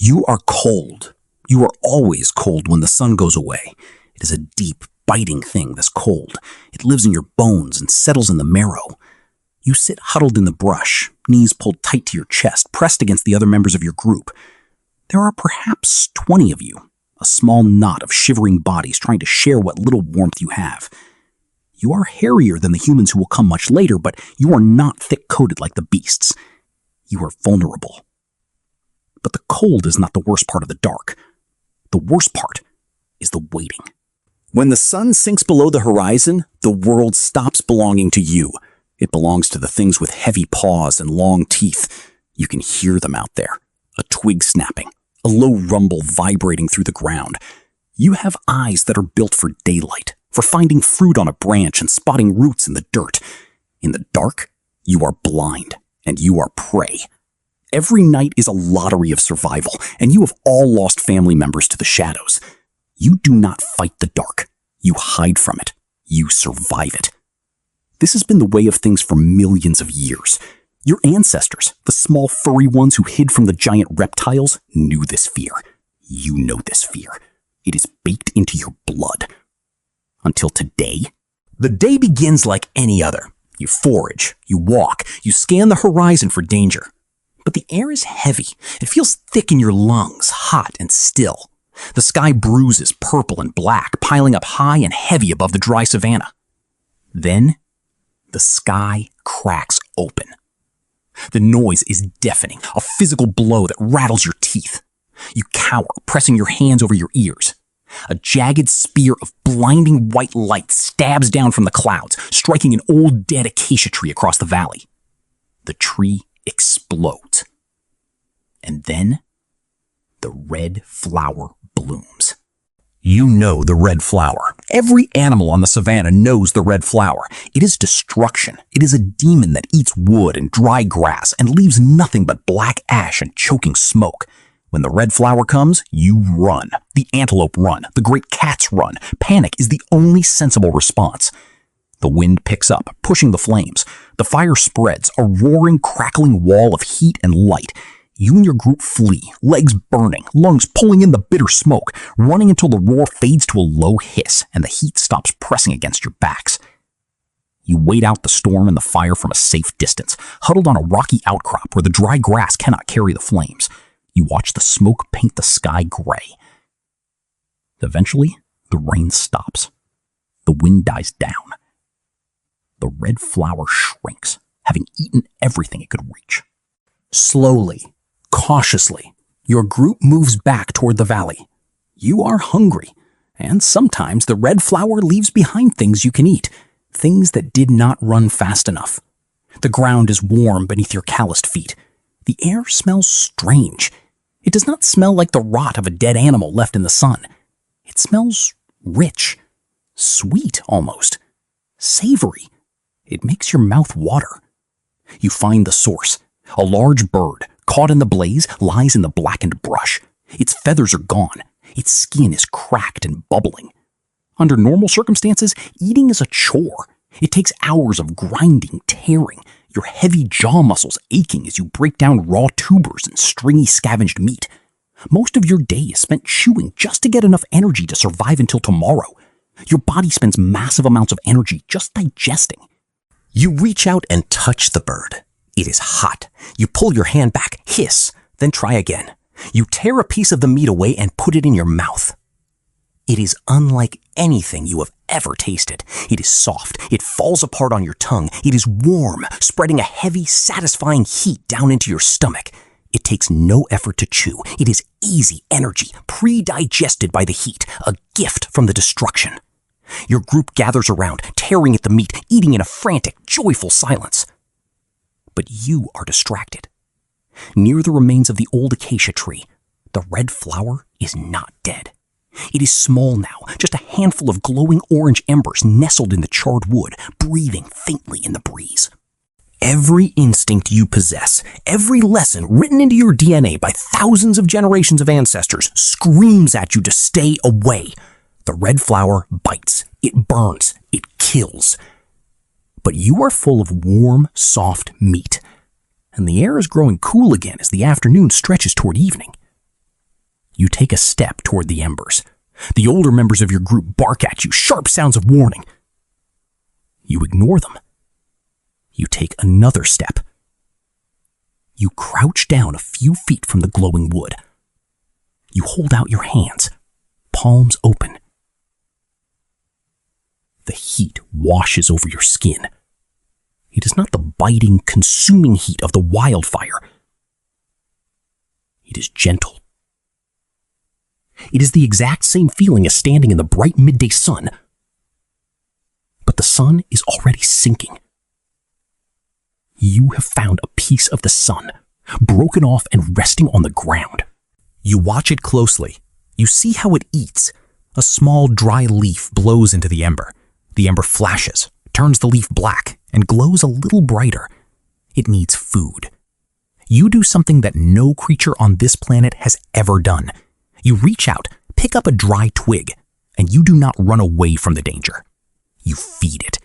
You are cold. You are always cold when the sun goes away. It is a deep, biting thing, this cold. It lives in your bones and settles in the marrow. You sit huddled in the brush, knees pulled tight to your chest, pressed against the other members of your group. There are perhaps 20 of you, a small knot of shivering bodies trying to share what little warmth you have. You are hairier than the humans who will come much later, but you are not thick-coated like the beasts. You are vulnerable. But the cold is not the worst part of the dark. The worst part is the waiting. When the sun sinks below the horizon, the world stops belonging to you. It belongs to the things with heavy paws and long teeth. You can hear them out there. A twig snapping, a low rumble vibrating through the ground. You have eyes that are built for daylight, for finding fruit on a branch and spotting roots in the dirt. In the dark, you are blind, and you are prey. Every night is a lottery of survival, and you have all lost family members to the shadows. You do not fight the dark. You hide from it. You survive it. This has been the way of things for millions of years. Your ancestors, the small furry ones who hid from the giant reptiles, knew this fear. You know this fear. It is baked into your blood. Until today, the day begins like any other. You forage, you walk, you scan the horizon for danger. But the air is heavy. It feels thick in your lungs, hot and still. The sky bruises purple and black, piling up high and heavy above the dry savanna. Then, the sky cracks open. The noise is deafening, a physical blow that rattles your teeth. You cower, pressing your hands over your ears. A jagged spear of blinding white light stabs down from the clouds, striking an old dead acacia tree across the valley. The tree explodes. And then, the red flower blooms. You know the red flower. Every animal on the savanna knows the red flower. It is destruction. It is a demon that eats wood and dry grass and leaves nothing but black ash and choking smoke. When the red flower comes, you run. The antelope run. The great cats run. Panic is the only sensible response. The wind picks up, pushing the flames. The fire spreads, a roaring, crackling wall of heat and light. You and your group flee, legs burning, lungs pulling in the bitter smoke, running until the roar fades to a low hiss and the heat stops pressing against your backs. You wait out the storm and the fire from a safe distance, huddled on a rocky outcrop where the dry grass cannot carry the flames. You watch the smoke paint the sky gray. Eventually, the rain stops. The wind dies down. The red flower shrinks, having eaten everything it could reach. Slowly, cautiously, your group moves back toward the valley. You are hungry, and sometimes the red flower leaves behind things you can eat, things that did not run fast enough. The ground is warm beneath your calloused feet. The air smells strange. It does not smell like the rot of a dead animal left in the sun. It smells rich, sweet almost, savory. It makes your mouth water. You find the source. A large bird, caught in the blaze, lies in the blackened brush. Its feathers are gone. Its skin is cracked and bubbling. Under normal circumstances, eating is a chore. It takes hours of grinding, tearing, your heavy jaw muscles aching as you break down raw tubers and stringy scavenged meat. Most of your day is spent chewing just to get enough energy to survive until tomorrow. Your body spends massive amounts of energy just digesting. You reach out and touch the bird. It is hot. You pull your hand back, hiss, then try again. You tear a piece of the meat away and put it in your mouth. It is unlike anything you have ever tasted. It is soft. It falls apart on your tongue. It is warm, spreading a heavy, satisfying heat down into your stomach. It takes no effort to chew. It is easy energy, pre-digested by the heat, a gift from the destruction. Your group gathers around, tearing at the meat, eating in a frantic, joyful silence. But you are distracted. Near the remains of the old acacia tree, the red flower is not dead. It is small now, just a handful of glowing orange embers nestled in the charred wood, breathing faintly in the breeze. Every instinct you possess, every lesson written into your DNA by thousands of generations of ancestors, screams at you to stay away. The red flower bites, it burns, it kills. But you are full of warm, soft meat, and the air is growing cool again as the afternoon stretches toward evening. You take a step toward the embers. The older members of your group bark at you, sharp sounds of warning. You ignore them. You take another step. You crouch down a few feet from the glowing wood. You hold out your hands, palms open. The heat washes over your skin. It is not the biting, consuming heat of the wildfire. It is gentle. It is the exact same feeling as standing in the bright midday sun. But the sun is already sinking. You have found a piece of the sun, broken off and resting on the ground. You watch it closely. You see how it eats. A small dry leaf blows into the ember. The ember flashes, turns the leaf black, and glows a little brighter. It needs food. You do something that no creature on this planet has ever done. You reach out, pick up a dry twig, and you do not run away from the danger. You feed it.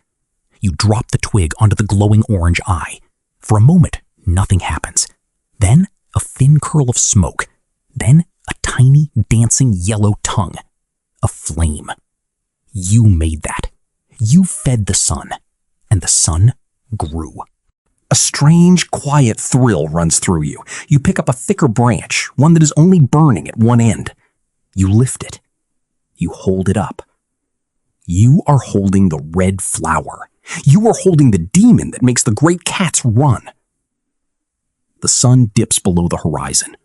You drop the twig onto the glowing orange eye. For a moment, nothing happens. Then, a thin curl of smoke. Then, a tiny, dancing yellow tongue. A flame. You made that. You fed the sun, and the sun grew. A strange, quiet thrill runs through you. You pick up a thicker branch, one that is only burning at one end. You lift it. You hold it up. You are holding the red flower. You are holding the demon that makes the great cats run. The sun dips below the horizon.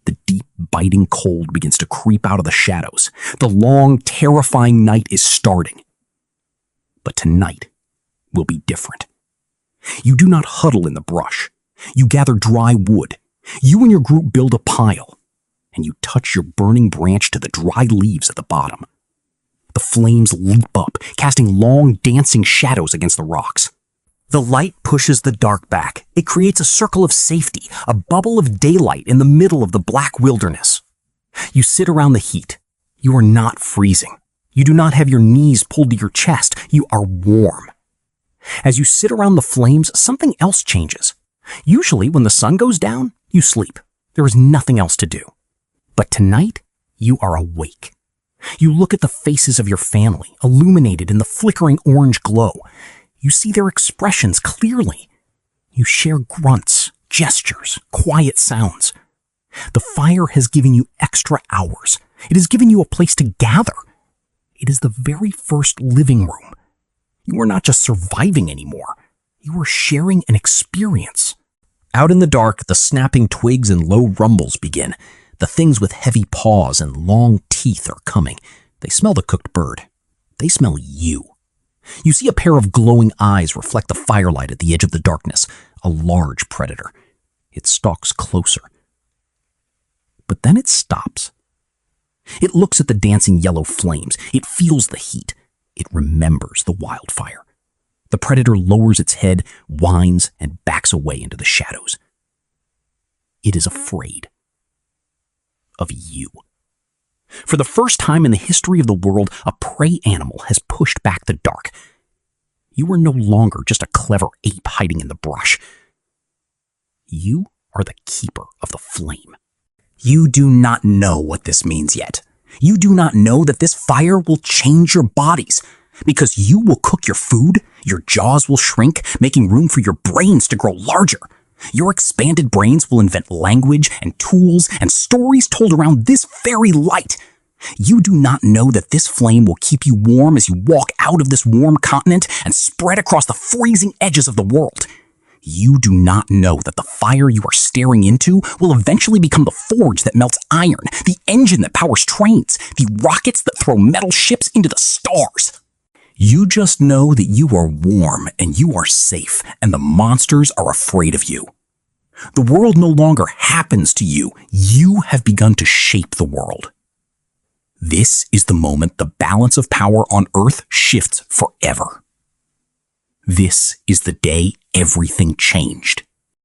The deep, biting cold begins to creep out of the shadows. The long, terrifying night is starting. But tonight will be different. You do not huddle in the brush. You gather dry wood. You and your group build a pile, and you touch your burning branch to the dry leaves at the bottom. The flames leap up, casting long, dancing shadows against the rocks. The light pushes the dark back. It creates a circle of safety, a bubble of daylight in the middle of the black wilderness. You sit around the heat. You are not freezing. You do not have your knees pulled to your chest. You are warm. As you sit around the flames, something else changes. Usually, when the sun goes down, you sleep. There is nothing else to do. But tonight, you are awake. You look at the faces of your family, illuminated in the flickering orange glow. You see their expressions clearly. You share grunts, gestures, quiet sounds. The fire has given you extra hours. It has given you a place to gather. It is the very first living room. You are not just surviving anymore. You are sharing an experience. Out in the dark, the snapping twigs and low rumbles begin. The things with heavy paws and long teeth are coming. They smell the cooked bird. They smell you. You see a pair of glowing eyes reflect the firelight at the edge of the darkness. A large predator. It stalks closer. But then it stops. It looks at the dancing yellow flames. It feels the heat. It remembers the wildfire. The predator lowers its head, whines, and backs away into the shadows. It is afraid of you. For the first time in the history of the world, a prey animal has pushed back the dark. You are no longer just a clever ape hiding in the brush. You are the keeper of the flame. You do not know what this means yet. You do not know that this fire will change your bodies, because you will cook your food, your jaws will shrink, making room for your brains to grow larger. Your expanded brains will invent language and tools and stories told around this very light. You do not know that this flame will keep you warm as you walk out of this warm continent and spread across the freezing edges of the world. You do not know that the fire you are staring into will eventually become the forge that melts iron, the engine that powers trains, the rockets that throw metal ships into the stars. You just know that you are warm and you are safe, and the monsters are afraid of you. The world no longer happens to you. You have begun to shape the world. This is the moment the balance of power on Earth shifts forever. This is the day everything changed.